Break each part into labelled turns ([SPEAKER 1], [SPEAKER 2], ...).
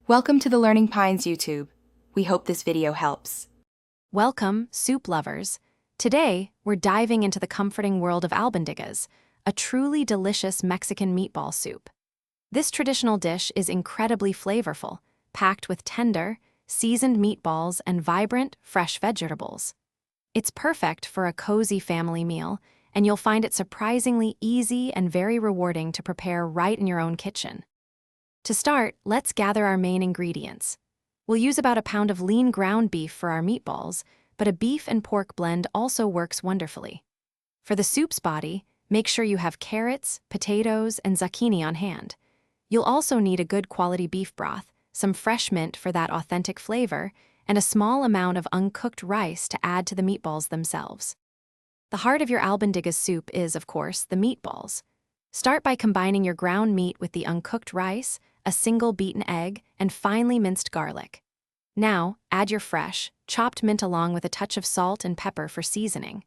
[SPEAKER 1] Welcome to the Learning Pines YouTube. We hope this video helps.
[SPEAKER 2] Welcome, soup lovers. Today, we're diving into the comforting world of albondigas, a truly delicious Mexican meatball soup. This traditional dish is incredibly flavorful, packed with tender, seasoned meatballs and vibrant, fresh vegetables. It's perfect for a cozy family meal, and you'll find it surprisingly easy and very rewarding to prepare right in your own kitchen. To start, let's gather our main ingredients. We'll use about a pound of lean ground beef for our meatballs, but a beef and pork blend also works wonderfully. For the soup's body, make sure you have carrots, potatoes, and zucchini on hand. You'll also need a good quality beef broth, some fresh mint for that authentic flavor, and a small amount of uncooked rice to add to the meatballs themselves. The heart of your albondigas soup is, of course, the meatballs. Start by combining your ground meat with the uncooked rice, a single beaten egg, and finely minced garlic. Now, add your fresh, chopped mint along with a touch of salt and pepper for seasoning.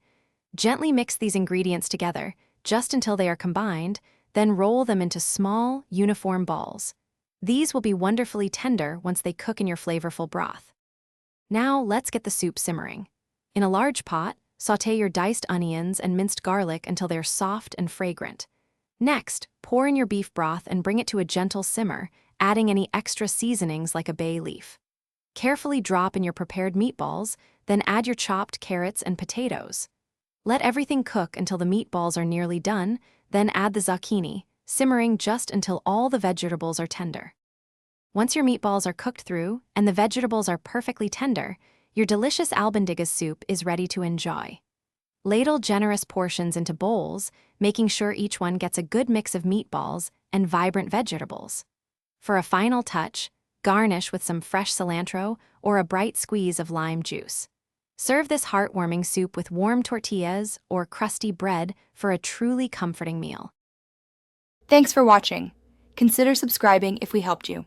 [SPEAKER 2] Gently mix these ingredients together, just until they are combined, then roll them into small, uniform balls. These will be wonderfully tender once they cook in your flavorful broth. Now, let's get the soup simmering. In a large pot, sauté your diced onions and minced garlic until they're soft and fragrant. Next, pour in your beef broth and bring it to a gentle simmer, adding any extra seasonings like a bay leaf. Carefully drop in your prepared meatballs, then add your chopped carrots and potatoes. Let everything cook until the meatballs are nearly done, then add the zucchini, simmering just until all the vegetables are tender. Once your meatballs are cooked through and the vegetables are perfectly tender, your delicious albondigas soup is ready to enjoy. Ladle generous portions into bowls, making sure each one gets a good mix of meatballs and vibrant vegetables. For a final touch, garnish with some fresh cilantro or a bright squeeze of lime juice. Serve this heartwarming soup with warm tortillas or crusty bread for a truly comforting meal.
[SPEAKER 1] Thanks for watching. Consider subscribing if we helped you.